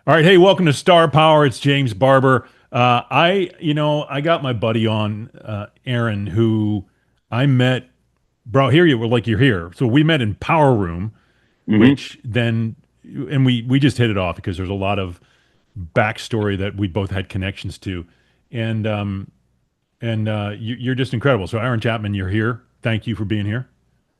All right, hey, welcome to Star Power. It's James Barbour. I got my buddy on, Aaron, who I met. Bro, here you were like you're here. So we met in Power Room, Hmm. which then, and we just hit it off because there's a lot of backstory that we both had connections to, and you're just incredible. So Aaron Chapman, you're here. Thank you for being here.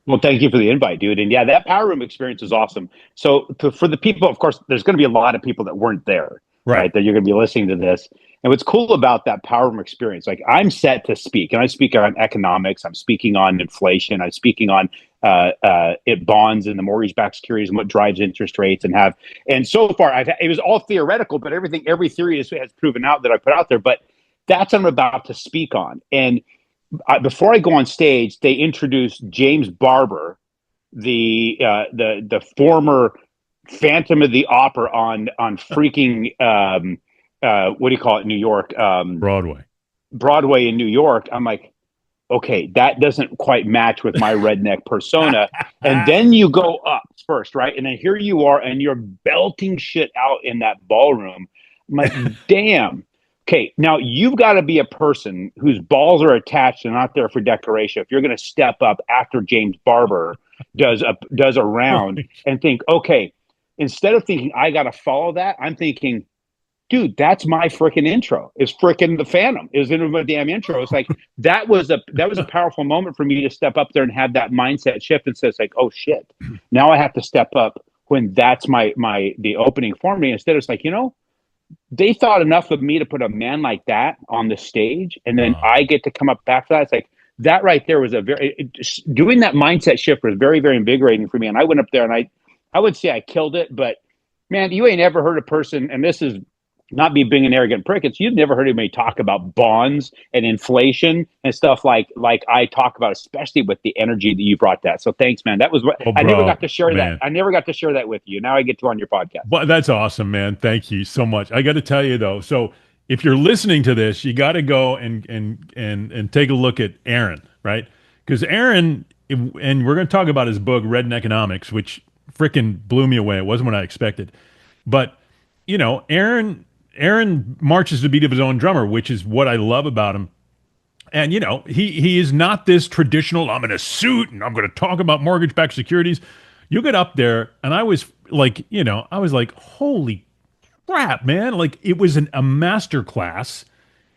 Well, thank you for the invite, dude. And yeah, that power room experience is awesome. So for the people, of course, there's going to be a lot of people that weren't there, Right. right? That you're going to be listening to this. And what's cool about that power room experience, like I'm set to speak, and I speak on economics. I'm speaking on inflation. I'm speaking on bonds and the mortgage-backed securities and what drives interest rates, and so far, it was all theoretical, but every theory has proven out that I put out there. But that's what I'm about to speak on, and before I go on stage, they introduced James Barbour, the former Phantom of the Opera on freaking what do you call it, New York, Broadway. Broadway in New York. I'm like, okay, that doesn't quite match with my redneck persona. And then you go up first, right? And then here you are, and you're belting shit out in that ballroom. I'm like, damn. Okay, now you've got to be a person whose balls are attached and not there for decoration. If you're going to step up after James Barbour does a round Holy and think, okay, instead of thinking I got to follow that, I'm thinking, dude, that's my freaking intro. Is freaking the Phantom. Is in my damn intro. It's like that was a powerful moment for me to step up there and have that mindset shift and says like, oh shit, now I have to step up when that's the opening for me. Instead, it's like, they thought enough of me to put a man like that on the stage, and then I get to come up back to that. It's like that right there was doing that mindset shift was very, very invigorating for me. And I went up there and I would say I killed it, but man, you ain't ever heard a person, and this is not me being an arrogant prick. It's you've never heard anybody talk about bonds and inflation and stuff like I talk about, especially with the energy that you brought that. So thanks, man. That was what Oh, I never got bro, to share that. man. I never got to share that with you. Now I get to on your podcast. Well, that's awesome, man. Thank you so much. I got to tell you though, so if you're listening to this, you got to go and take a look at Aaron, right? Because Aaron, and we're going to talk about his book Redneckonomics, which freaking blew me away. It wasn't what I expected, but Aaron marches to the beat of his own drummer, which is what I love about him. And he is not this traditional. I'm in a suit and I'm going to talk about mortgage-backed securities. You get up there, and I was like, holy crap, man! Like it was a master class,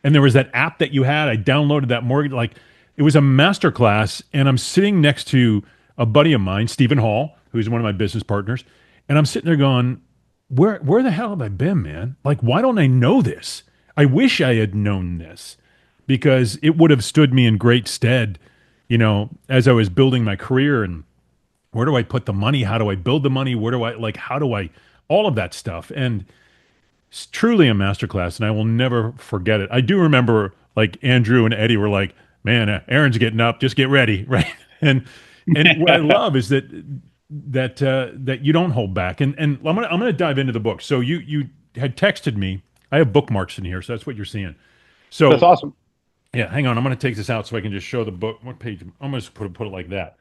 and there was that app that you had. I downloaded that mortgage. Like it was a master class, and I'm sitting next to a buddy of mine, Stephen Hall, who's one of my business partners, and I'm sitting there going, where the hell have I been, man? Like, why don't I know this? I wish I had known this because it would have stood me in great stead, as I was building my career and where do I put the money? How do I build the money? Where do I like, how do I, all of that stuff. And it's truly a masterclass and I will never forget it. I do remember like Andrew and Eddie were like, man, Aaron's getting up, just get ready. Right. And what I love is that you don't hold back. And I'm gonna dive into the book. So you had texted me. I have bookmarks in here, so that's what you're seeing. That's So awesome. yeah, hang on. I'm going to take this out so I can just show the book. What page? I'm going to put it like that.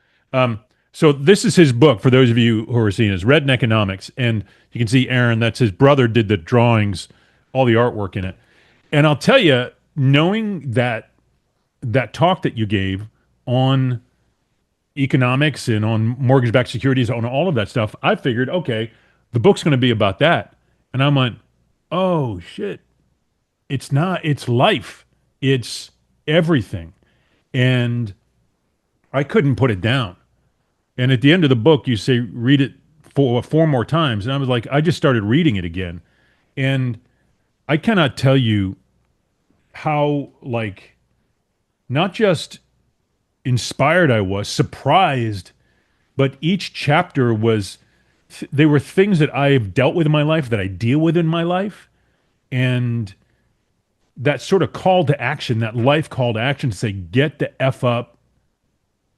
So this is his book for those of you who are seeing it. It's Redneckonomics, and you can see Aaron. That's his brother. Did the drawings, all the artwork in it. And I'll tell you, knowing that talk that you gave on economics and on mortgage-backed securities, on all of that stuff, I figured, okay, the book's going to be about that. And I'm like, oh shit, it's not. It's life. It's everything. And I couldn't put it down. And at the end of the book, you say, read it four more times. And I was like, I just started reading it again. And I cannot tell you how, like, not just inspired I was, surprised, but each chapter was, they were things that I've dealt with in my life, that I deal with in my life. And that sort of call to action, that life call to action to say, get the F up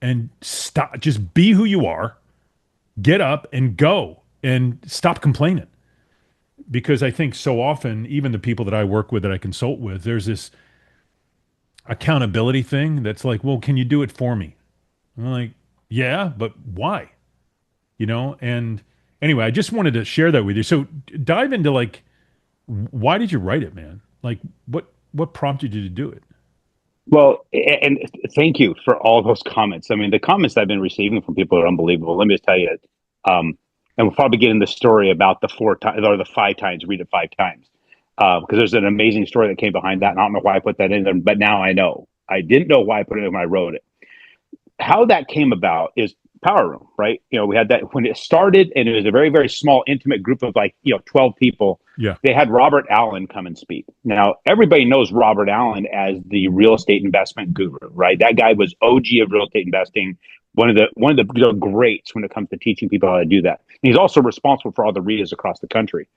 and stop, just be who you are, get up and go and stop complaining. Because I think so often, even the people that I work with, that I consult with, there's this accountability thing that's like, well, can you do it for me? I'm like, yeah, but why? And anyway, I just wanted to share that with you. So dive into like Why did you write it, man? Like, what prompted you to do it? Well, and thank you for all those comments. I mean, the comments I've been receiving from people are unbelievable. Let me just tell you, um, and we'll probably get in the story about the 4 times or the 5 times, read it 5 times, because there's an amazing story that came behind that. And I don't know why I put that in there, but now I know. I didn't know why I put it in when I wrote it. How that came about is Power Room, right? We had that when it started, and it was a very, very small, intimate group of 12 people. Yeah. They had Robert Allen come and speak. Now, everybody knows Robert Allen as the real estate investment guru, right? That guy was OG of real estate investing, one of the greats when it comes to teaching people how to do that. And he's also responsible for all the REIAs across the country.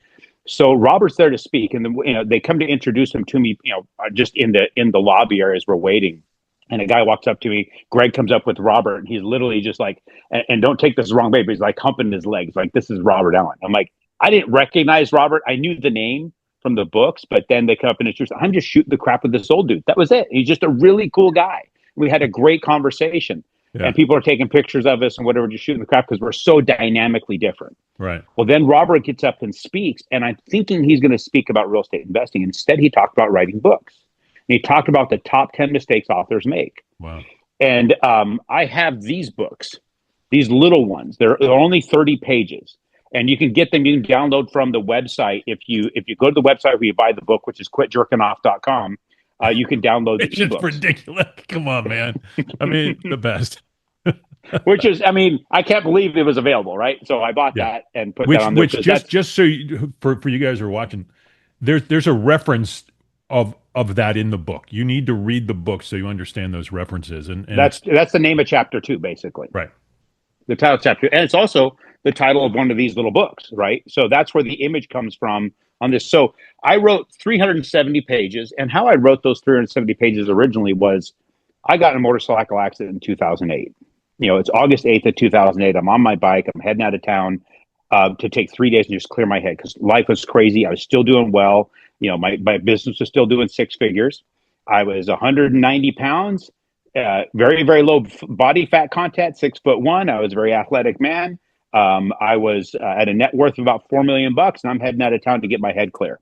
So Robert's there to speak, and they come to introduce him to me, just in the lobby area as we're waiting. And a guy walks up to me. Greg comes up with Robert, and he's literally just like, and don't take this the wrong way, but he's like humping his legs, like this is Robert Allen. I'm like, I didn't recognize Robert. I knew the name from the books, but then they come up and introduce. I'm just shooting the crap with this old dude. That was it. He's just a really cool guy. We had a great conversation, Yeah. and people are taking pictures of us and whatever, just shooting the crap because we're so dynamically different. Right. Well, then Robert gets up and speaks, and I'm thinking he's going to speak about real estate investing. Instead, he talked about writing books. And he talked about the top 10 mistakes authors make. Wow. And I have these books, these little ones. They're only 30 pages. And you can get them, you can download from the website. If you go to the website where you buy the book, which is quitjerkingoff.com, you can download the It's just ebooks. ridiculous. Come on, man. I mean, the best. Which is, I mean, I can't believe it was available, right? So I bought Yeah. that and put Which that on there. which just so for you guys who are watching, there's a reference of that in the book. You need to read the book so you understand those references. And that's the name of chapter 2, basically. right. The title of chapter, and it's also the title of one of these little books, right? So that's where the image comes from on this. So I wrote 370 pages, and how I wrote those 370 pages originally was I got in a motorcycle accident in 2008. It's August 8th of 2008. I'm on my bike. I'm heading out of town to take 3 days and just clear my head because life was crazy. I was still doing well. My business was still doing 6 figures. I was 190 pounds, very, very low body fat content, 6'1". I was a very athletic man. I was at a net worth of about $4 million, and I'm heading out of town to get my head clear.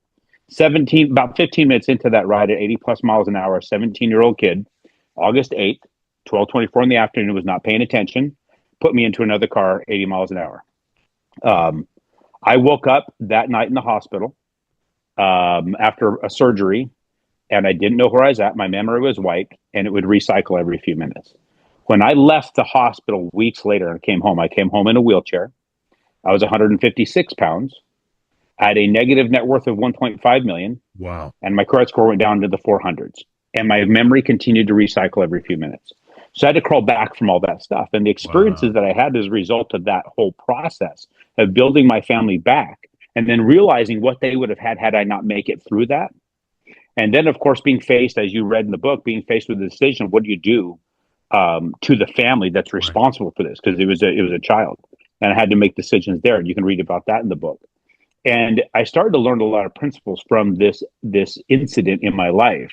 About 15 minutes into that ride at 80 plus miles an hour, a 17-year-old kid, August 8th, 12:24 in the afternoon, was not paying attention, put me into another car, 80 miles an hour. I woke up that night in the hospital after a surgery, and I didn't know where I was at. My memory was wiped, and it would recycle every few minutes. When I left the hospital weeks later and I came home in a wheelchair. I was 156 pounds. I had a negative net worth of 1.5 million. Wow. And my credit score went down to the 400s. And my memory continued to recycle every few minutes. So I had to crawl back from all that stuff. And the experiences that I had as a result of that whole process of building my family back and then realizing what they would have had I not make it through that. And then, of course, being faced, as you read in the book, being faced with the decision of what do you do to the family that's responsible for this? Because it was a child. And I had to make decisions there. And you can read about that in the book. And I started to learn a lot of principles from this incident in my life.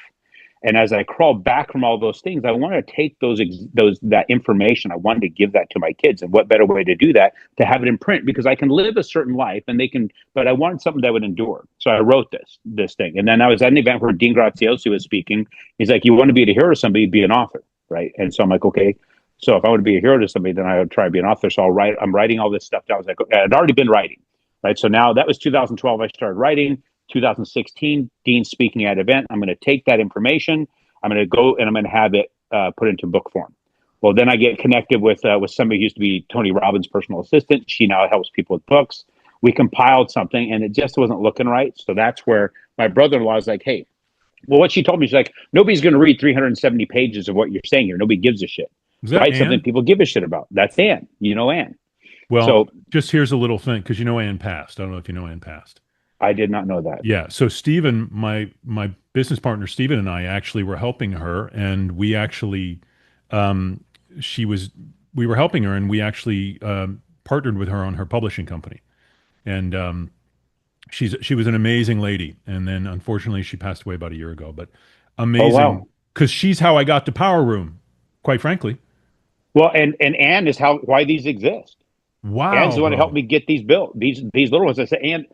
And as I crawled back from all those things, I wanted to take that information. I wanted to give that to my kids. And what better way to do that to have it in print? Because I can live a certain life and but I wanted something that would endure. So I wrote this thing. And then I was at an event where Dean Graziosi was speaking. He's like, you want to be a hero to somebody, be an author, right? And so I'm like, okay. So if I want to be a hero to somebody, then I would try to be an author. So I'm writing all this stuff down. I was like, okay, I'd already been writing, right? So now that was 2012. I started writing. 2016, Dean speaking at an event. I'm going to take that information. I'm going to go and I'm going to have it put into book form. Well, then I get connected with somebody who used to be Tony Robbins' personal assistant. She now helps people with books. We compiled something, and it just wasn't looking right. So that's where my brother-in-law is like, hey, well, what she told me, she's like, nobody's going to read 370 pages of what you're saying here. Nobody gives a shit. Is that Write Ann? something people give a shit about. That's Ann. You know Ann. Well, So just here's a little thing, because Ann passed. I don't know if you know Ann passed. I did not know that. Yeah. So Stephen, my business partner, Stephen, and I actually were helping her, and we actually, we were helping her, and we actually partnered with her on her publishing company, and she was an amazing lady, and then unfortunately she passed away about a year ago, but amazing, Oh, wow. because she's how I got to Power Room, quite frankly. Well, and Ann is why these exist. Wow, Ann's the one to help bro. me get these built. These little ones. I said, Ann,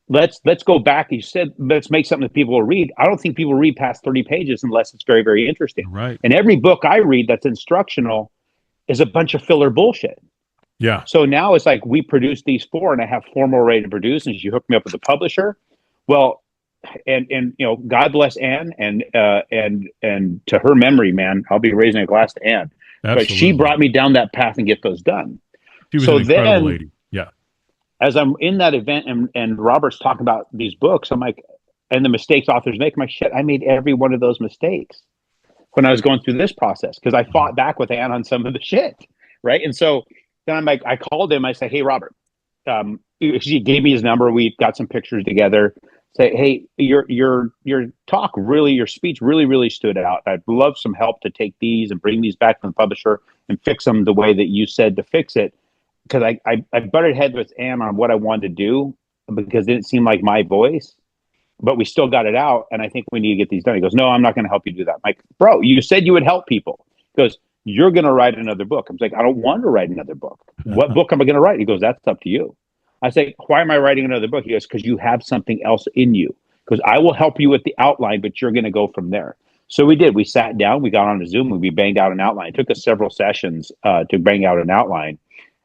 let's go back. You said let's make something that people will read. I don't think people read past 30 pages unless it's very, very interesting. Right. And every book I read that's instructional is a bunch of filler bullshit. Yeah. So now it's like we produce these four, and I have four more ready to produce. And she hooked me up with a publisher. Well, and you know, God bless Anne, and to her memory, man, I'll be raising a glass to Anne. Absolutely. But she brought me down that path and get those done. She was so an incredible then, lady. Yeah. As I'm in that event, and Robert's talking about these books, I'm like, and the mistakes authors make, I'm like, shit, I made every one of those mistakes when I was going through this process because I fought back with Anne on some of the shit, right? And so then I'm like, I called him. I said, hey, Robert. He gave me his number. We got some pictures together. Say, hey, your talk really, your speech really, really stood out. I'd love some help to take these and bring these back from the publisher and fix them the way that you said to fix it. Because I butted heads with Anne on what I wanted to do because it didn't seem like my voice, but we still got it out. And I think we need to get these done. He goes, no, I'm not going to help you do that. I'm like, bro, you said you would help people. He goes, you're going to write another book. I'm like, I don't want to write another book. What book am I going to write? He goes, that's up to you. I say, why am I writing another book? He goes, because you have something else in you. Because I will help you with the outline, but you're going to go from there. So we did. We sat down. We got on a Zoom. And we banged out an outline. It took us several sessions to bang out an outline.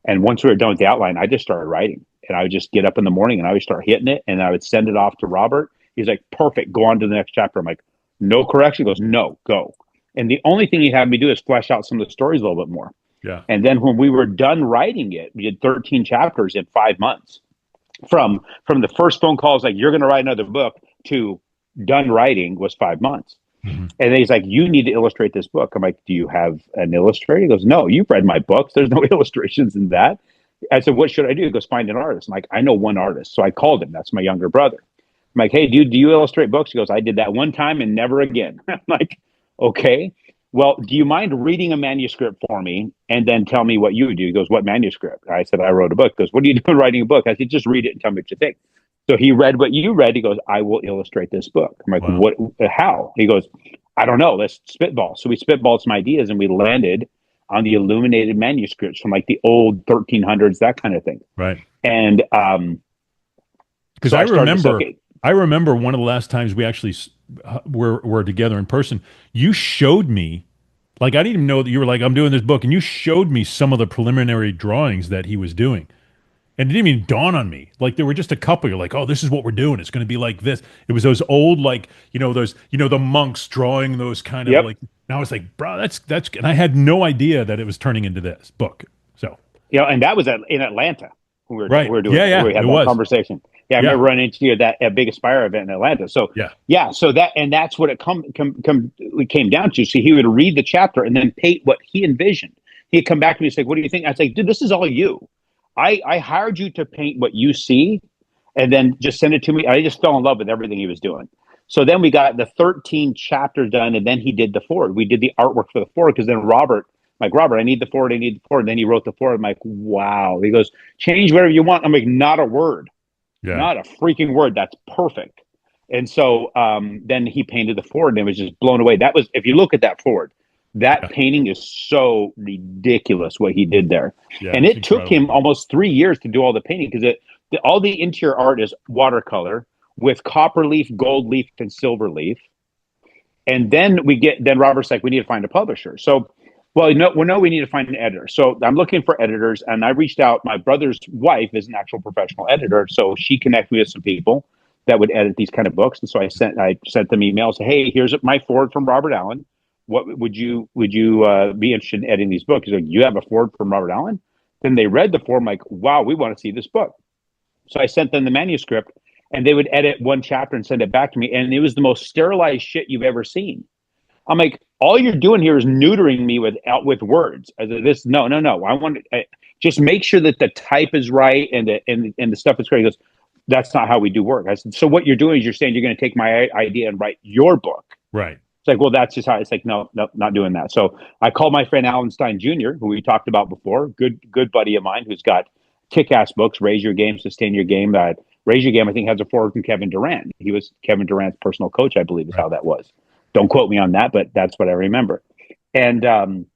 And once we were done with the outline, I just started writing. And I would just get up in the morning and I would start hitting it. And I would send it off to Robert. He's like, perfect. Go on to the next chapter. I'm like, no correction. He goes, no, go. And the only thing he had me do is flesh out some of the stories a little bit more. Yeah. And then when we were done writing it, we did 13 chapters in 5 months. From the first phone call, like, you're going to write another book, to done writing was 5 months. Mm-hmm. And then he's like, you need to illustrate this book. I'm like, do you have an illustrator? He goes, no, you've read my books. There's no illustrations in that. I said, what should I do? He goes, find an artist. I'm like, I know one artist. So I called him. That's my younger brother. I'm like, hey, dude, do you illustrate books? He goes, I did that one time and never again. I'm like, okay. Well, do you mind reading a manuscript for me and then tell me what you would do? He goes, what manuscript? I said, I wrote a book. He goes, what are you doing writing a book? I said, just read it and tell me what you think. So he read what you read. He goes, I will illustrate this book. I'm like, wow. What? How? He goes, I don't know. Let's spitball. So we spitballed some ideas and we landed on the illuminated manuscripts from like the old 1300s, that kind of thing. Right. And because so I remember one of the last times we actually were together in person, you showed me, like, I didn't even know that you were like, I'm doing this book. And you showed me some of the preliminary drawings that he was doing. And it didn't even dawn on me. Like, there were just a couple. You're like, oh, this is what we're doing. It's going to be like this. It was those old, like, the monks drawing those kind of yep. like, and I was like, bro, that's, and I had no idea that it was turning into this book. So, and that was in Atlanta. We were doing we had that conversation. Yeah, I remember running into you at that big Aspire event in Atlanta. So so that's what it came down to. So he would read the chapter and then paint what he envisioned. He'd come back to me and say, what do you think? I'd say, dude, this is all you. I hired you to paint what you see and then just send it to me. I just fell in love with everything he was doing. So then we got the 13 chapters done, and then he did the foreword. We did the artwork for the foreword because then Robert, I need the foreword. And then he wrote the foreword. I'm like, wow. He goes, change whatever you want. I'm like, not a word. Yeah. Not a freaking word. That's perfect. And so then he painted the foreword, and it was just blown away. That was, if you look at that foreword, that painting is so ridiculous what he did there. Yeah, and it took him almost 3 years to do all the painting because all the interior art is watercolor with copper leaf, gold leaf, and silver leaf. And then Robert's like, we need to find a publisher. So, we need to find an editor. So I'm looking for editors, and I reached out. My brother's wife is an actual professional editor, so she connected me with some people that would edit these kind of books. And so I sent them emails. Hey, here's my foreword from Robert Allen. What would you be interested in editing these books? He's like, you have a foreword from Robert Allen? Then they read the foreword. I'm like, wow, we want to see this book. So I sent them the manuscript, and they would edit one chapter and send it back to me. And it was the most sterilized shit you've ever seen. I'm like, all you're doing here is neutering me with words. I said, no. I want to just make sure that the type is right and the stuff is great. He goes, that's not how we do work. I said, so what you're doing is you're saying you're going to take my idea and write your book. Right. It's like, well, that's just how it's like, no, not doing that. So I called my friend Alan Stein Jr., who we talked about before, good buddy of mine, who's got kick-ass books, Raise Your Game, Sustain Your Game. Raise Your Game, I think, has a foreword from Kevin Durant. He was Kevin Durant's personal coach, I believe is how that was. Don't quote me on that, but that's what I remember. And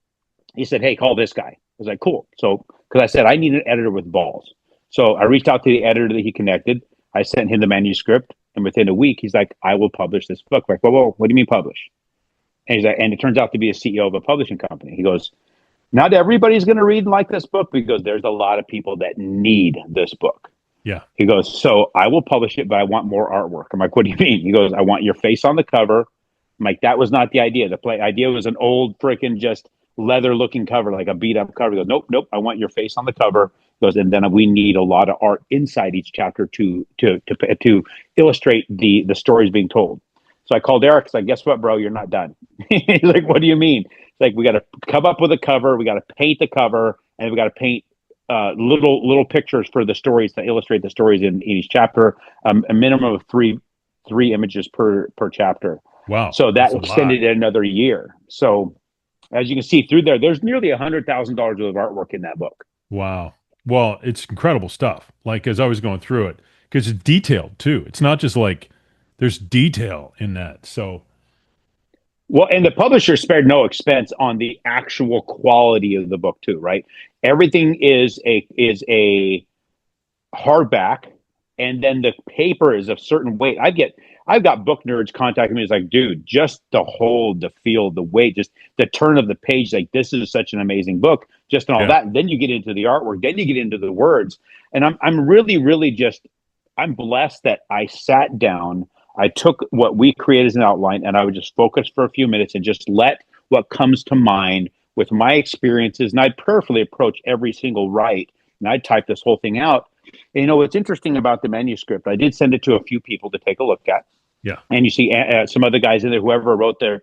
he said, hey, call this guy. I was like, cool. So, because I said, I need an editor with balls. So I reached out to the editor that he connected. I sent him the manuscript, and within a week, he's like, I will publish this book. I'm like, whoa, what do you mean publish? And he's like, and it turns out to be a CEO of a publishing company. He goes, not everybody's going to read and like this book, because there's a lot of people that need this book. Yeah. He goes, so I will publish it, but I want more artwork. I'm like, what do you mean? He goes, I want your face on the cover. I'm like, that was not the idea. The idea was an old freaking just leather looking cover, like a beat up cover. He goes, nope. I want your face on the cover. He goes, and then we need a lot of art inside each chapter to illustrate the stories being told. So I called Eric. I guess what, bro, you're not done. He's like, what do you mean? It's like, we got to come up with a cover. We got to paint the cover, and we got to paint little pictures for the stories to illustrate the stories in each chapter. A minimum of three images per chapter. Wow. So that extended it another year. So as you can see through there, there's nearly $100,000 worth of artwork in that book. Wow. Well, it's incredible stuff. Like, as I was going through it, because it's detailed too. It's not just like there's detail in that. So, well, and the publisher spared no expense on the actual quality of the book too, right? Everything is a hardback, and then the paper is of certain weight. I've got book nerds contacting me. It's like, dude, just the hold, the feel, the weight, just the turn of the page. Like, this is such an amazing book, just and all that. And then you get into the artwork, then you get into the words. And I'm really just, I'm blessed that I sat down, I took what we created as an outline, and I would just focus for a few minutes and just let what comes to mind with my experiences. And I'd prayerfully approach every single write, and I'd type this whole thing out. And, you know, what's interesting about the manuscript, I did send it to a few people to take a look at. yeah. And you see some other guys in there, whoever wrote their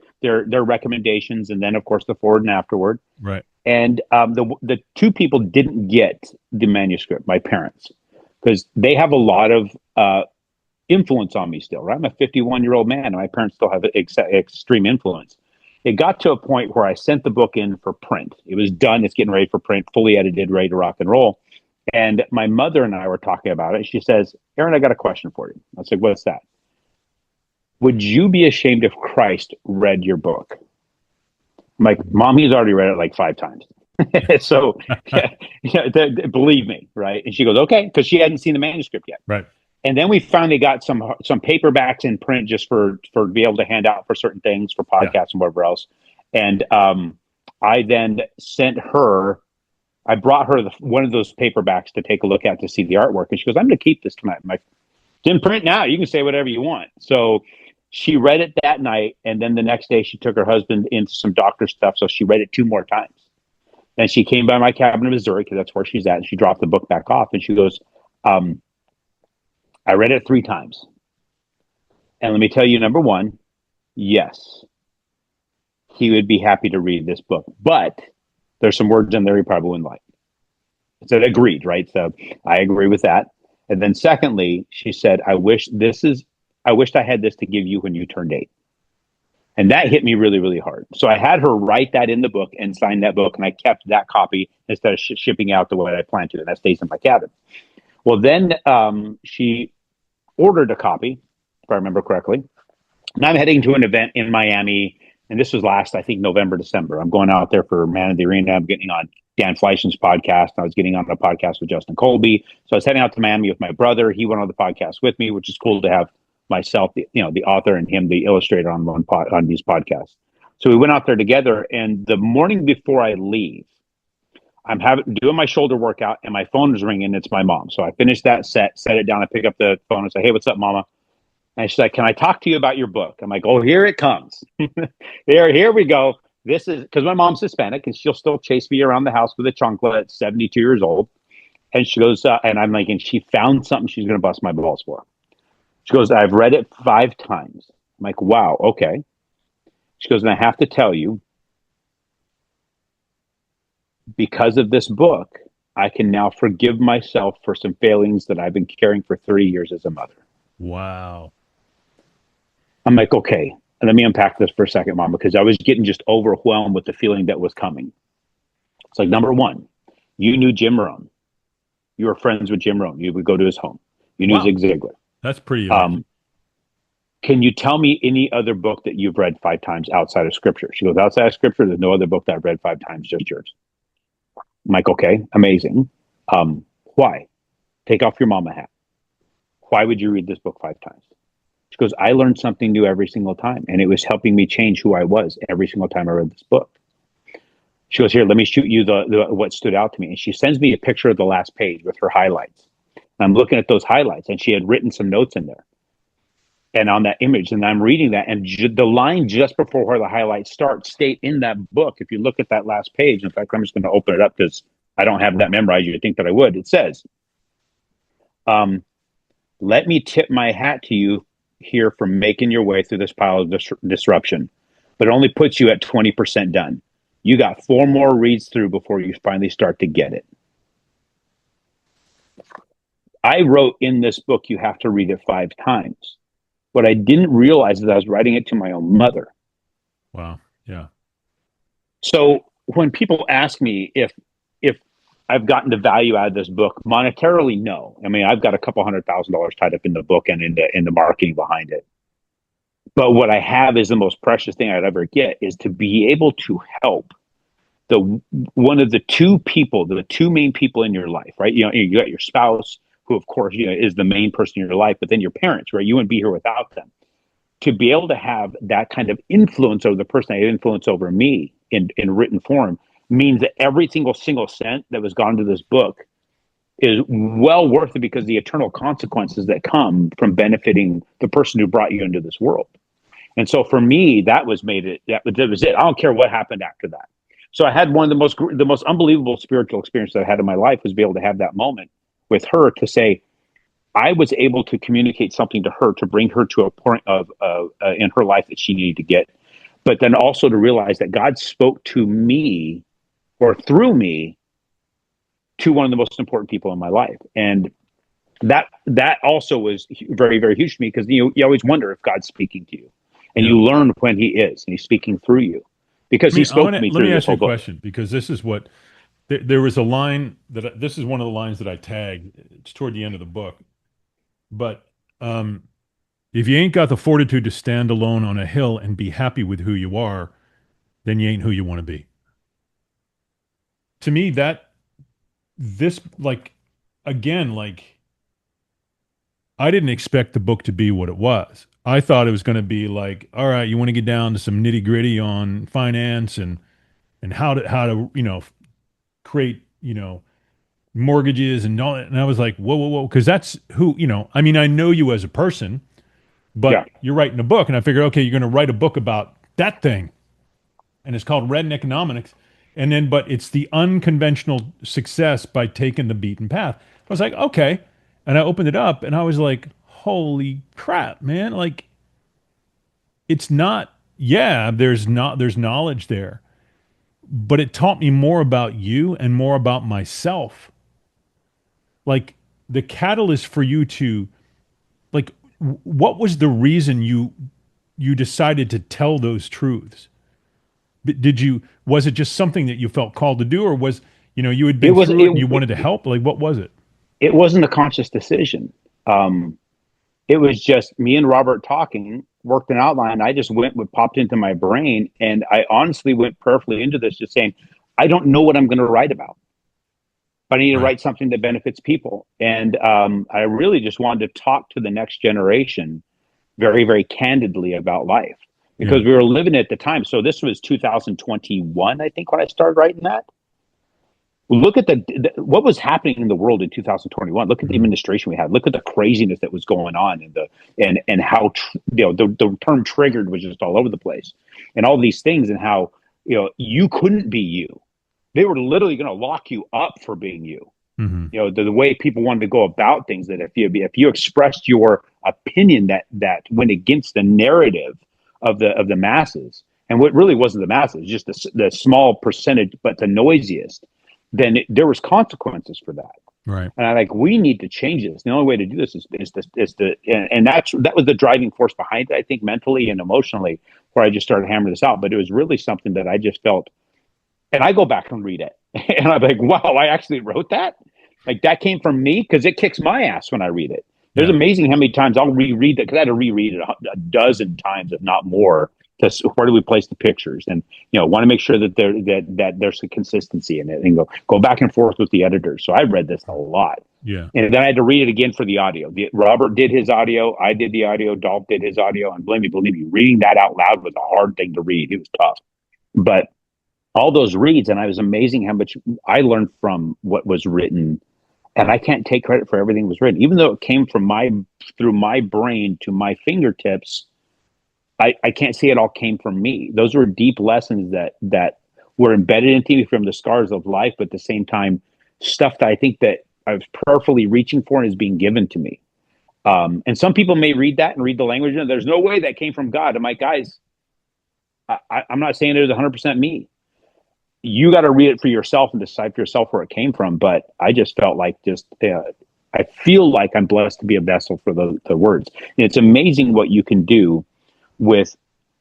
recommendations, and then, of course, the forward and afterward. Right. And the two people didn't get the manuscript, my parents, because they have a lot of influence on me still, right? I'm a 51-year-old man, and my parents still have extreme influence. It got to a point where I sent the book in for print. It was done. It's getting ready for print, fully edited, ready to rock and roll. And my mother and I were talking about it. She says, Aaron, I got a question for you. I said, what's that? Would you be ashamed if Christ read your book? I'm like, Mom, he's already read it like 5 times. So believe me, right? And she goes, okay, because she hadn't seen the manuscript yet. Right. And then we finally got some paperbacks in print just for to be able to hand out for certain things, for podcasts and whatever else. And I then sent her, I brought her one of those paperbacks to take a look at to see the artwork. And she goes, I'm going to keep this tonight. I'm like, it's in print now. You can say whatever you want. So she read it that night. And then the next day she took her husband into some doctor stuff. So she read it 2 more times. And she came by my cabin in Missouri, because that's where she's at. And she dropped the book back off. And she goes, I read it 3 times. And let me tell you, number one, yes, he would be happy to read this book. But there's some words in there he probably wouldn't like. I said, agreed, right? So I agree with that. And then secondly, she said, I wished I had this to give you when you turned 8. And that hit me really, really hard. So I had her write that in the book and sign that book. And I kept that copy instead of shipping out the way I planned to. And that stays in my cabin. Well, then she ordered a copy, if I remember correctly. And I'm heading to an event in Miami. And this was last, I think, November, December. I'm going out there for Man in the Arena. I'm getting on Dan Fleischman's podcast. I was getting on a podcast with Justin Colby. So I was heading out to Miami with my brother. He went on the podcast with me, which is cool to have myself, the author, and him, the illustrator, on these podcasts. So we went out there together. And the morning before I leave, I'm doing my shoulder workout, and my phone is ringing. It's my mom. So I finished that set it down. I pick up the phone and say, hey, what's up, Mama? And she's like, can I talk to you about your book? I'm like, oh, here it comes. Here we go. This is because my mom's Hispanic, and she'll still chase me around the house with a chancla at 72 years old. And she goes, and I'm like, and she found something she's going to bust my balls for. She goes, I've read it 5 times. I'm like, wow, okay. She goes, and I have to tell you, because of this book, I can now forgive myself for some failings that I've been carrying for 30 years as a mother. Wow. I'm like, okay, let me unpack this for a second, Mom, because I was getting just overwhelmed with the feeling that was coming. It's like, number one, you knew Jim Rohn. You were friends with Jim Rohn. You would go to his home. You knew Zig Ziglar. That's pretty amazing. Can you tell me any other book that you've read 5 times outside of Scripture? She goes, outside of Scripture, there's no other book that I've read 5 times, just yours. I'm like, okay, amazing. Why? Take off your mama hat. why would you read this book 5 times? She goes, I learned something new every single time, and it was helping me change who I was every single time I read this book. She goes, here, let me shoot you the what stood out to me. And she sends me a picture of the last page with her highlights. And I'm looking at those highlights, and she had written some notes in there. And on that image, and I'm reading that, and the line just before where the highlights start state in that book. If you look at that last page, in fact, I'm just going to open it up because I don't have that memorized. You'd think that I would. It says, let me tip my hat to you here for making your way through this pile of disruption, but it only puts you at 20% done. You got 4 more reads through before you finally start to get it. I wrote in this book, you have to read it 5 times. What I didn't realize is I was writing it to my own mother. Wow. Yeah. So when people ask me if I've gotten the value out of this book, monetarily, no. I mean, I've got a couple $100,000 tied up in the book and in the marketing behind it. But what I have is the most precious thing I'd ever get is to be able to help one of the two main people in your life, right? You know, you got your spouse, who of course, you know, is the main person in your life, but then your parents, right? You wouldn't be here without them. To be able to have that kind of influence over the person that had influence over me in written form means that every single cent that was gone to this book is well worth it, because the eternal consequences that come from benefiting the person who brought you into this world. And so for me, that was it. I don't care what happened after that. So I had one of the most unbelievable spiritual experiences I had in my life, was be able to have that moment with her to say, I was able to communicate something to her to bring her to a point of in her life that she needed to get, but then also to realize that God spoke to me or through me to one of the most important people in my life. And that also was very, very huge to me, because you always wonder if God's speaking to you, and you learn when he is, and he's speaking through you, because he spoke to me through this whole book. Let me ask you a question, because this is what there was a line this is one of the lines that I tag. It's toward the end of the book. But if you ain't got the fortitude to stand alone on a hill and be happy with who you are, then you ain't who you want to be. To me, I didn't expect the book to be what it was. I thought it was going to be like, all right, you want to get down to some nitty gritty on finance and how to create mortgages and all that. And I was like, whoa, because that's who I mean, I know you as a person, but you're writing a book, and I figured, okay, you're going to write a book about that thing, and it's called Redneckonomics. And then, but it's the Unconventional Success by Taking the Beatin Path. I was like, okay. And I opened it up, and I was like, holy crap, man. Like, it's not, there's knowledge there, but it taught me more about you and more about myself. Like, the catalyst for you to, like, what was the reason you decided to tell those truths? Was it just something that you felt called to do, or was, you had been through it and you wanted to help? Like, what was it? It wasn't a conscious decision. It was just me and Robert talking, worked an outline. I just what popped into my brain. And I honestly went prayerfully into this, just saying, I don't know what I'm going to write about, but I need to write something that benefits people. And I really just wanted to talk to the next generation very, very candidly about life, because we were living at the time. So this was 2021, I think, when I started writing that. Look at what was happening in the world in 2021. Look at the administration we had. Look at the craziness that was going on, and how the term "triggered" was just all over the place, and all these things, and how you couldn't be you. They were literally going to lock you up for being you. Mm-hmm. The way people wanted to go about things, that if you expressed your opinion that went against the narrative of the masses, and what really wasn't the masses, just the small percentage, but the noisiest, then there was consequences for that. Right. And we need to change this. The only way to do this is that was the driving force behind it, I think, mentally and emotionally, where I just started hammering this out. But it was really something that I just felt, and I go back and read it, and I'm like, wow, I actually wrote that? Like, that came from me? Because it kicks my ass when I read it. It's amazing how many times I'll reread it, because I had to reread it a dozen times, if not more, Where do we place the pictures, and want to make sure that there's a consistency in it, and go back and forth with the editors. So I read this a lot. Yeah. And then I had to read it again for the audio. Robert did his audio, I did the audio, Dolph did his audio, and believe me, reading that out loud was a hard thing to read. It was tough, but all those reads, and I was amazing how much I learned from what was written. And I can't take credit for everything that was written, even though it came from through my brain to my fingertips. I can't say it all came from me. Those were deep lessons that were embedded into me from the scars of life, but at the same time, stuff that I think that I was prayerfully reaching for and is being given to me. And some people may read that and read the language, and there's no way that came from God. I'm like, guys, I'm not saying it was 100% me. You got to read it for yourself and decide for yourself where it came from. But I just felt like I feel like I'm blessed to be a vessel for the words. And it's amazing what you can do with,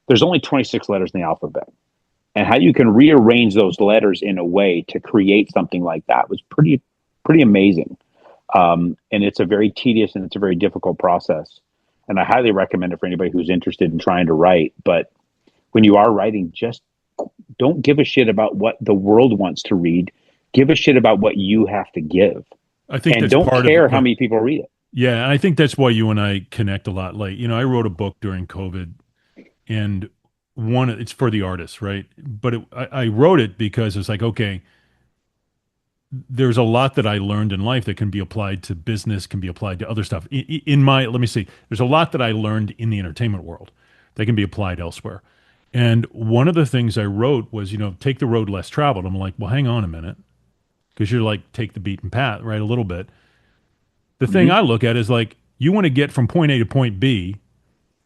there's only 26 letters in the alphabet, and how you can rearrange those letters in a way to create something like that was pretty amazing. And it's a very tedious and it's a very difficult process. And I highly recommend it for anybody who's interested in trying to write. But when you are writing, just don't give a shit about what the world wants to read. Give a shit about what you have to give. I think and that's don't part care of how many people read it. Yeah, and I think that's why you and I connect a lot. Like, I wrote a book during COVID, and it's for the artists, right? But I wrote it because it's like, okay, there's a lot that I learned in life that can be applied to business, can be applied to other stuff. Let me see, there's a lot that I learned in the entertainment world that can be applied elsewhere. And one of the things I wrote was, take the road less traveled. I'm like, well, hang on a minute, because you're like, take the beaten path, right? A little bit. The thing I look at is like, you want to get from point A to point B.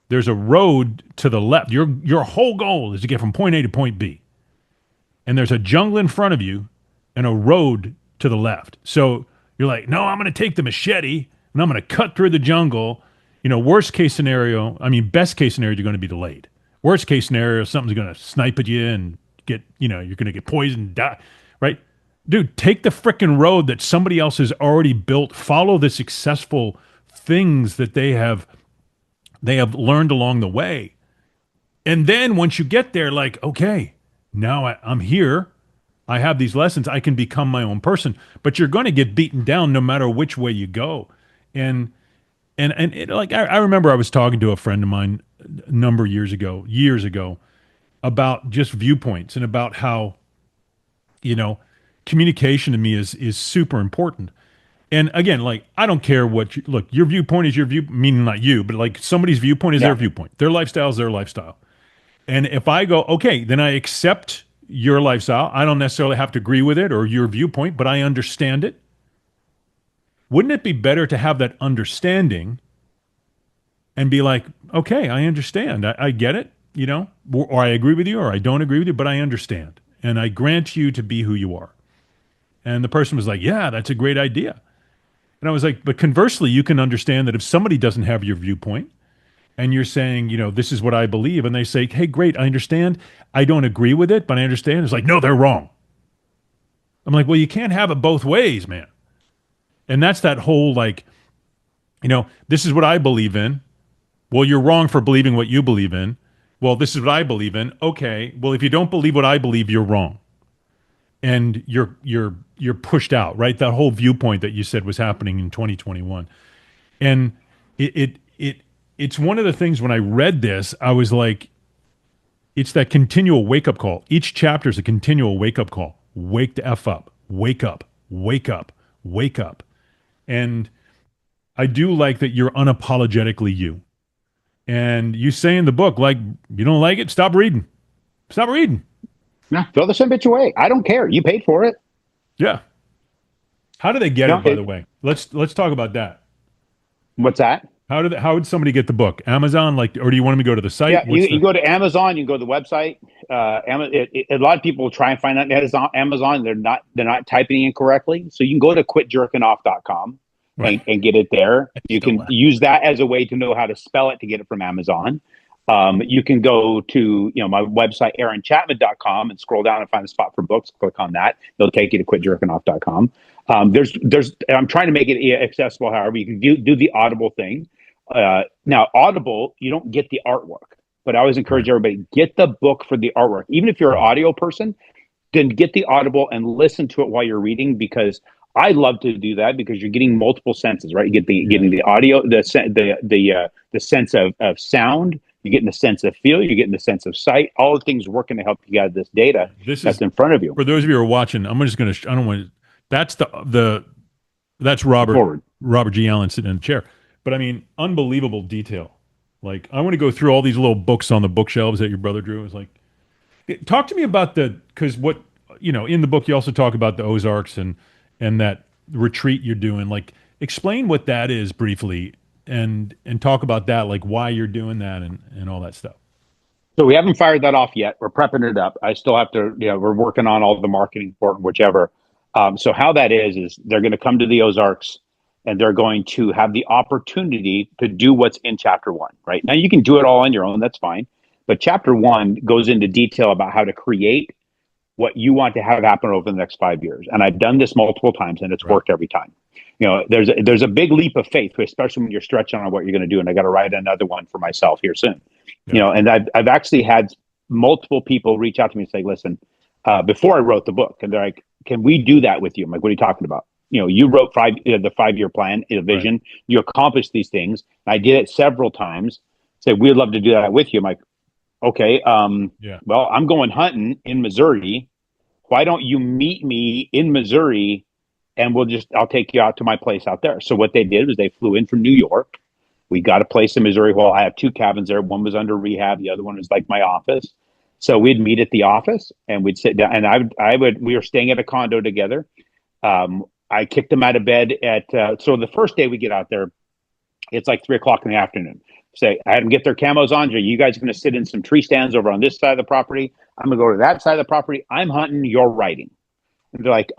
There's a road to the left. Your whole goal is to get from point A to point B. And there's a jungle in front of you and a road to the left. So you're like, no, I'm going to take the machete and I'm going to cut through the jungle. Best case scenario, you're going to be delayed. Worst case scenario, something's going to snipe at you and you're going to get poisoned, die, right? Dude, take the frickin' road that somebody else has already built. Follow the successful things that they have learned along the way. And then once you get there, like, okay, now I'm here. I have these lessons. I can become my own person. But you're going to get beaten down no matter which way you go. And I remember I was talking to a friend of mine a number of years ago, about just viewpoints and about how, communication to me is super important. And again, like, I don't care look, your viewpoint is your view, meaning not you, but like somebody's viewpoint is their viewpoint. Their lifestyle is their lifestyle. And if I go, okay, then I accept your lifestyle. I don't necessarily have to agree with it or your viewpoint, but I understand it. Wouldn't it be better to have that understanding and be like, okay, I understand. I get it, or I agree with you or I don't agree with you, but I understand. And I grant you to be who you are. And the person was like, yeah, that's a great idea. And I was like, but conversely, you can understand that if somebody doesn't have your viewpoint and you're saying, this is what I believe, and they say, hey, great, I understand. I don't agree with it, but I understand. It's like, no, they're wrong. I'm like, well, you can't have it both ways, man. And that's that whole like, this is what I believe in. Well, you're wrong for believing what you believe in. Well, this is what I believe in. Okay, well, if you don't believe what I believe, you're wrong. And you're pushed out, right? That whole viewpoint that you said was happening in 2021. And it's one of the things when I read this, I was like, it's that continual wake-up call. Each chapter is a continual wake-up call. Wake the F up. Wake up. Wake up. Wake up. And I do like that you're unapologetically you. And you say in the book, like, you don't like it? Stop reading. Stop reading. Yeah, throw the son bitch away. I don't care. You paid for it. Yeah. How do they get it, by the way? Let's talk about that. What's that? How would somebody get the book? Amazon, or do you want them to go to the site? Yeah, you go to Amazon. You go to the website. A lot of people try and find out Amazon. They're not typing in correctly. So you can go to quitjerkingoff.com and get it there. You can use that as a way to know how to spell it to get it from Amazon. You can go to my website, aaronchapman.com, and scroll down and find a spot for books. Click on that. They'll take you to quitjerkingoff.com. I'm trying to make it accessible. However, you can do the Audible thing. Now, Audible, you don't get the artwork. but I always encourage everybody, get the book for the artwork. Even if you're an audio person, then get the Audible and listen to it while you're reading, because I love to do that, because you're getting multiple senses, right? You get getting the audio, the sense of sound, you're getting the sense of feel, you're getting the sense of sight, all the things working to help you gather this data that's in front of you. For those of you who are watching, I'm just going to, I don't want to, that's that's Forward. Robert G. Allen sitting in a chair. But I mean, unbelievable detail. Like, I want to go through all these little books on the bookshelves that your brother drew. It's like, talk to me about because what, in the book, you also talk about the Ozarks and that retreat you're doing. Like, explain what that is briefly and talk about that, like why you're doing that and all that stuff. So we haven't fired that off yet. We're prepping it up. I still have to, we're working on all the marketing for it, whichever. So how that is they're going to come to the Ozarks and they're going to have the opportunity to do what's in chapter 1, right? Now you can do it all on your own. That's fine. But chapter 1 goes into detail about how to create what you want to have happen over the next 5 years. And I've done this multiple times and it's worked every time. There's a big leap of faith, especially when you're stretching on what you're going to do. And I got to write another one for myself here soon. And I've actually had multiple people reach out to me and say, listen, before I wrote the book, and they're like, can we do that with you? I'm like, what are you talking about? You wrote the 5-year plan, vision, right. You accomplished these things. I did it several times. Say, we'd love to do that with you. I'm like, okay, well, I'm going hunting in Missouri. Why don't you meet me in Missouri and I'll take you out to my place out there. So what they did was they flew in from New York. We got a place in Missouri. Well, I have 2 cabins there. One was under rehab. The other one was like my office. So we'd meet at the office and we'd sit down, and we were staying at a condo together. I kicked them out of bed so the first day we get out there, it's like 3:00 in the afternoon. Say, I had them get their camos on. You guys are going to sit in some tree stands over on this side of the property. I'm going to go to that side of the property. I'm hunting, you're writing. And they're like,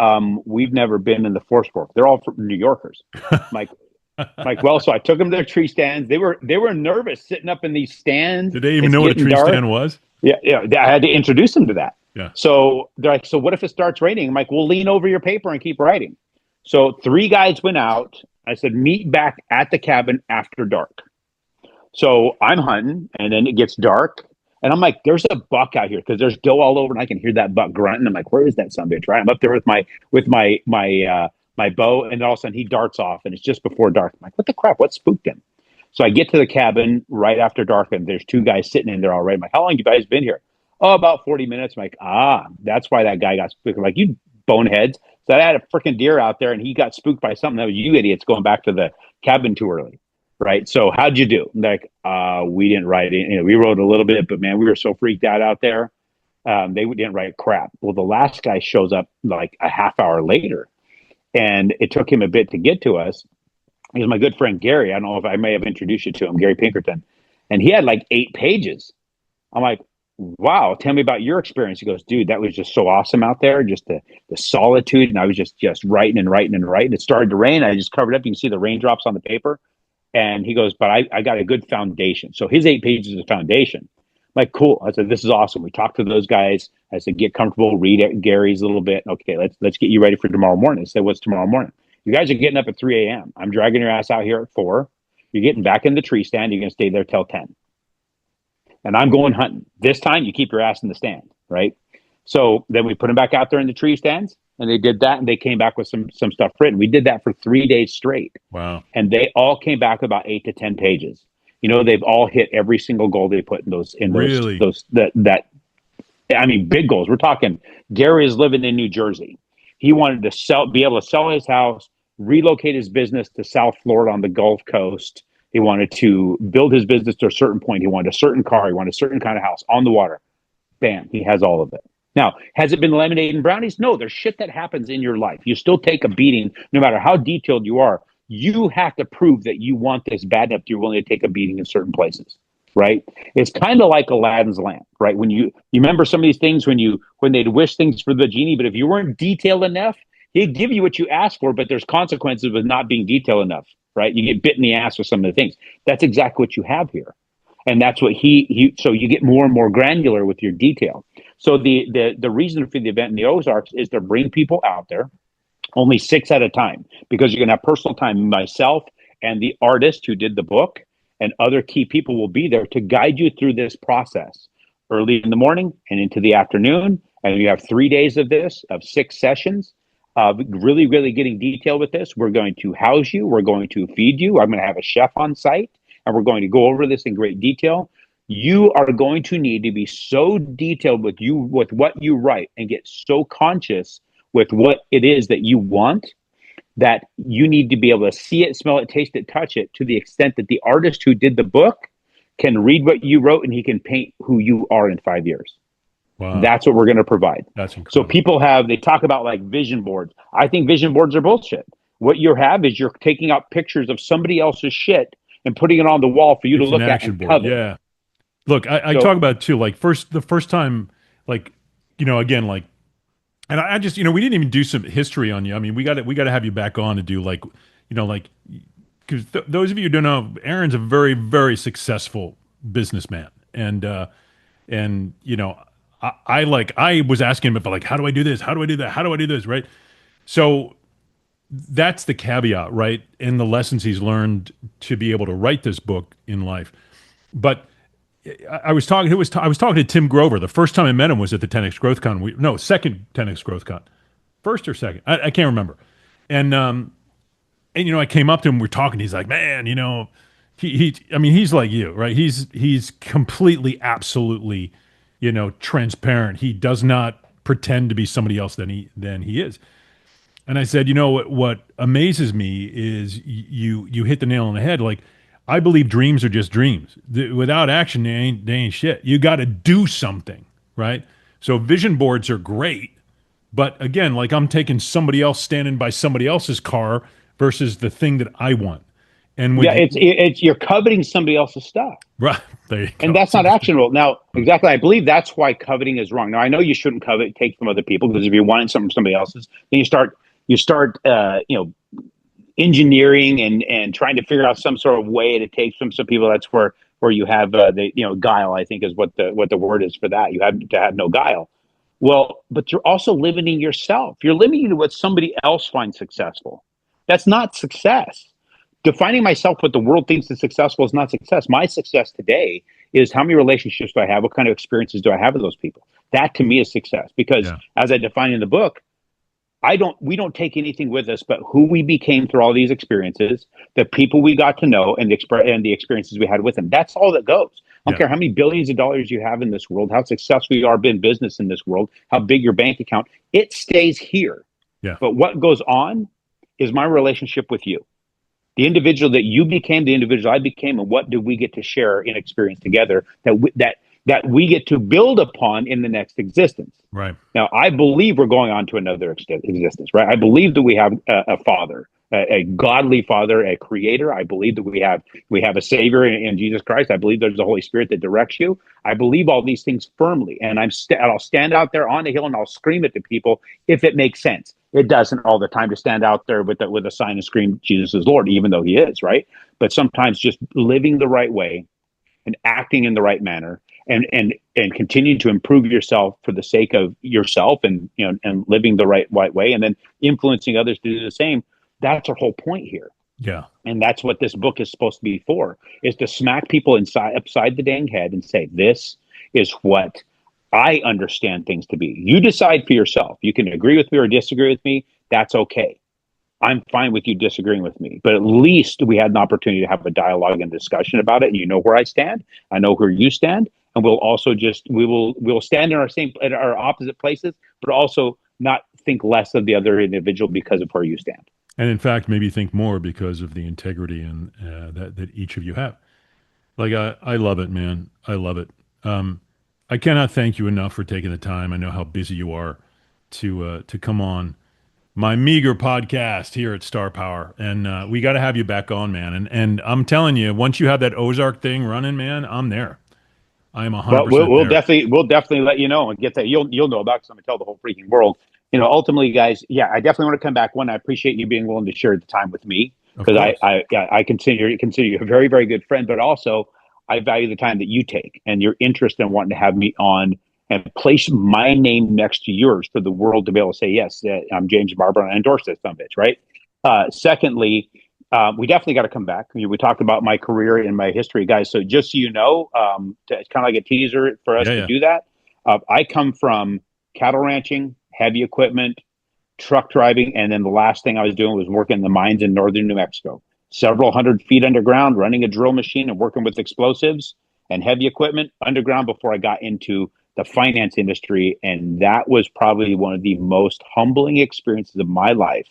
we've never been in the Forest Fork. They're all New Yorkers. I'm like, well, so I took them to their tree stands. They were nervous sitting up in these stands. Did they even know what a tree stand was? Yeah. I had to introduce them to that. Yeah. So they're like, so what if it starts raining? I'm like, well, lean over your paper and keep writing. So 3 guys went out. I said, meet back at the cabin after dark. So I'm hunting, and then it gets dark, and I'm like, there's a buck out here because there's doe all over, and I can hear that buck grunting. I'm like, where is that son of a bitch? Right? I'm up there with my bow, and all of a sudden he darts off, and it's just before dark. I'm like, what the crap? What spooked him? So I get to the cabin right after dark, and there's 2 guys sitting in there already. I'm like, how long you guys been here? Oh, about 40 minutes. I'm like, that's why that guy got spooked. I'm like, you boneheads. So I had a freaking deer out there, and he got spooked by something. That was you idiots going back to the cabin too early. Right. So how'd you do? Like, we didn't write it. We wrote a little bit, but man, we were so freaked out there. They didn't write crap. Well, the last guy shows up like a half hour later, and it took him a bit to get to us. He was my good friend, Gary. I don't know if I may have introduced you to him, Gary Pinkerton. And he had like 8 pages. I'm like, wow, tell me about your experience. He goes, dude, that was just so awesome out there. Just the solitude. And I was just writing and writing and writing. It started to rain. I just covered up. You can see the raindrops on the paper. And he goes, but I got a good foundation. So his 8 pages is a foundation. I'm like, cool. I said, this is awesome. We talked to those guys. I said, get comfortable, read Gary's a little bit. Okay, let's get you ready for tomorrow morning. I said, what's tomorrow morning? You guys are getting up at 3 a.m. I'm dragging your ass out here at 4. You're getting back in the tree stand. You're going to stay there till 10. And I'm going hunting. This time, you keep your ass in the stand, right? So then we put them back out there in the tree stands. And they did that, and they came back with some stuff written. We did that for 3 days straight. Wow! And they all came back with about 8 to 10 pages. They've all hit every single goal they put in those. Really? I mean, big goals. We're talking. Gary is living in New Jersey. He wanted to be able to sell his house, relocate his business to South Florida on the Gulf Coast. He wanted to build his business to a certain point. He wanted a certain car. He wanted a certain kind of house on the water. Bam! He has all of it. Now, has it been lemonade and brownies? No, there's shit that happens in your life. You still take a beating, no matter how detailed you are. You have to prove that you want this bad enough you're willing to take a beating in certain places, right? It's kind of like Aladdin's lamp, right? When you remember some of these things when they'd wish things for the genie, but if you weren't detailed enough, he'd give you what you asked for, but there's consequences with not being detailed enough, right? You get bit in the ass with some of the things. That's exactly what you have here. And that's what so you get more and more granular with your detail. So the reason for the event in the Ozarks is to bring people out there, only 6 at a time, because you're going to have personal time, myself and the artist who did the book. and other key people will be there to guide you through this process early in the morning and into the afternoon. And you have 3 days of this, of 6 sessions, really, really getting detailed with this. We're going to house you. We're going to feed you. I'm going to have a chef on site, and we're going to go over this in great detail. You are going to need to be so detailed with what you write, and get so conscious with what it is that you want, that you need to be able to see it, smell it, taste it, touch it, to the extent that the artist who did the book can read what you wrote and he can paint who you are in 5 years. Wow. That's what we're going to provide. That's incredible. So they talk about like vision boards. I think vision boards are bullshit. What you have is you're taking out pictures of somebody else's shit and putting it on the wall for you to look at and covet. Yeah. Look, I talk about it too, like the first time, like, again, like, and I just, we didn't even do some history on you. I mean, we got to have you back on to do like, like, because those of you who don't know, Aaron's a very, very successful businessman. And I was asking him about like, how do I do this? How do I do that? How do I do this? Right. So that's the caveat, right? And the lessons he's learned to be able to write this book in life. But I was talking to Tim Grover. The first time I met him was at the 10X Growth Con. Second 10X Growth Con. First or second. I can't remember. And I came up to him, we're talking, he's like, man, he's like you, right? He's completely, absolutely, transparent. He does not pretend to be somebody else than he is. And I said, what amazes me is you hit the nail on the head. Like, I believe dreams are just dreams. Without action, they ain't shit. You got to do something, right? So vision boards are great, but again, like, I'm taking somebody else standing by somebody else's car versus the thing that I want. And it's you're coveting somebody else's stuff, right? There you go. And that's not actionable. Now, exactly, I believe that's why coveting is wrong. Now, I know you shouldn't covet, take from other people, because if you're wanting something from somebody else's, then you start engineering and trying to figure out some sort of way to take from some people. That's where you have guile, I think, is what the word is for that. You have to have no guile. Well, but you're also limiting yourself. You're limiting what somebody else finds successful. That's not success. Defining myself what the world thinks is successful is not success. My success today is how many relationships do I have? What kind of experiences do I have with those people? That to me is success, because as I define in the book, we don't take anything with us but who we became through all these experiences, the people we got to know, and the experiences we had with them. That's all that goes. I don't care how many billions of dollars you have in this world, how successful you are in business in this world, how big your bank account, it stays here. Yeah. But what goes on is my relationship with you. The individual that you became, the individual I became, and what do we get to share in experience together that we get to build upon in the next existence. Right. Now, I believe we're going on to another existence, right? I believe that we have a father, a godly father, a creator. I believe that we have a savior in Jesus Christ. I believe there's the Holy Spirit that directs you. I believe all these things firmly, and I'll stand out there on the hill and I'll scream it to people if it makes sense. It doesn't all the time to stand out there with a sign and scream Jesus is Lord, even though he is, right? But sometimes just living the right way and acting in the right manner and continuing to improve yourself for the sake of yourself and living the right way, and then influencing others to do the same. That's our whole point here. Yeah. And that's what this book is supposed to be for, is to smack people upside the dang head and say, this is what I understand things to be. You decide for yourself. You can agree with me or disagree with me. That's okay. I'm fine with you disagreeing with me, but at least we had an opportunity to have a dialogue and discussion about it. And you know where I stand. I know where you stand. And we'll also we'll stand in our opposite places, but also not think less of the other individual because of where you stand. And in fact, maybe think more because of the integrity and that each of you have. Like, I love it, man. I love it. I cannot thank you enough for taking the time. I know how busy you are to come on my meager podcast here at Star Power, and we got to have you back on, man. And I'm telling you, once you have that Ozark thing running, man, I'm there. I'm 100%. Well, we'll definitely let you know and get that. You'll know about it, because I'm gonna tell the whole freaking world. Ultimately, guys, I definitely want to come back. One, I appreciate you being willing to share the time with me, because I consider you a very, very good friend, but also I value the time that you take and your interest in wanting to have me on and place my name next to yours for the world to be able to say, yes, I'm James Barbour and I endorse this son of a bitch, right? Secondly, We definitely got to come back. We talked about my career and my history, guys. So just so you know, it's kind of like a teaser for us Yeah, to yeah. do that. I come from cattle ranching, heavy equipment, truck driving, and then the last thing I was doing was working in the mines in northern New Mexico, several hundred feet underground, running a drill machine and working with explosives and heavy equipment underground before I got into the finance industry. And that was probably one of the most humbling experiences of my life,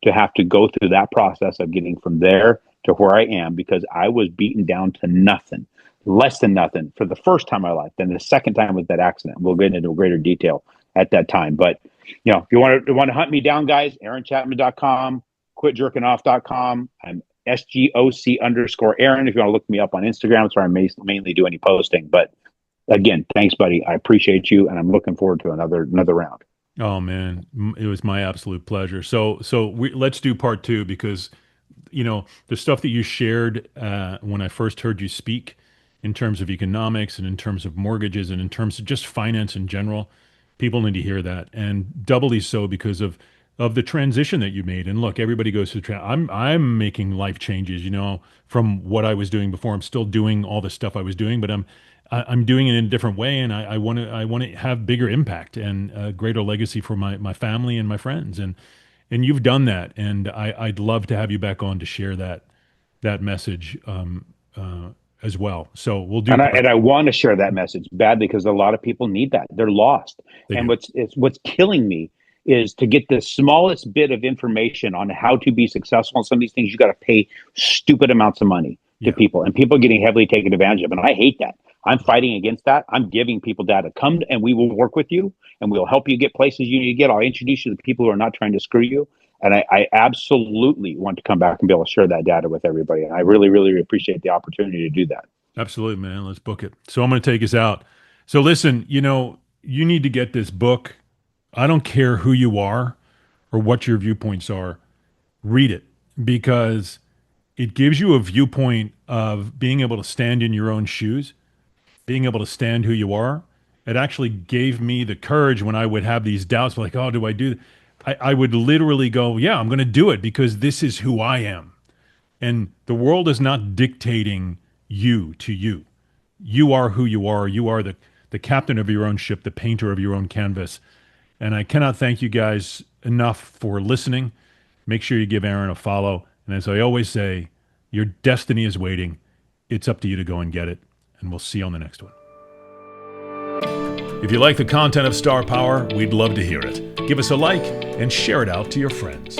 to have to go through that process of getting from there to where I am, because I was beaten down to nothing, less than nothing for the first time in my life. Then the second time was that accident. We'll get into greater detail at that time. But if you want to hunt me down, guys, aaronchapman.com, quitjerkingoff.com. I'm SGOC_Aaron. If you want to look me up on Instagram, that's where I mainly do any posting. But again, thanks, buddy. I appreciate you, and I'm looking forward to another round. Oh man, it was my absolute pleasure. Let's do part two, because the stuff that you shared when I first heard you speak, in terms of economics and in terms of mortgages and in terms of just finance in general, people need to hear that, and doubly so because of the transition that you made. And look, everybody goes through. I'm making life changes, from what I was doing before. I'm still doing all the stuff I was doing, but I'm doing it in a different way, and I want to have bigger impact and a greater legacy for my family and my friends, and you've done that, and I'd love to have you back on to share that message as well. So we'll do And I part. and I want to share that message badly, because a lot of people need that. They're lost. They And do. what's killing me is to get the smallest bit of information on how to be successful in some of these things. You got to pay stupid amounts of money to Yeah, people, and people are getting heavily taken advantage of. And I hate that. I'm fighting against that. I'm giving people data. Come and we will work with you, and we'll help you get places you need to get. I'll introduce you to people who are not trying to screw you. And I absolutely want to come back and be able to share that data with everybody. And I really, really appreciate the opportunity to do that. absolutely, man. Let's book it. So I'm going to take us out. So listen, you need to get this book. I don't care who you are or what your viewpoints are. Read it, because it gives you a viewpoint of being able to stand in your own shoes, being able to stand who you are. It actually gave me the courage when I would have these doubts, like, oh, do I do? I would literally go, yeah, I'm going to do it, because this is who I am. And the world is not dictating you to you. You are who you are. You are the captain of your own ship, the painter of your own canvas. And I cannot thank you guys enough for listening. Make sure you give Aaron a follow. And as I always say, your destiny is waiting. It's up to you to go and get it. And we'll see you on the next one. If you like the content of Star Power, we'd love to hear it. Give us a like and share it out to your friends.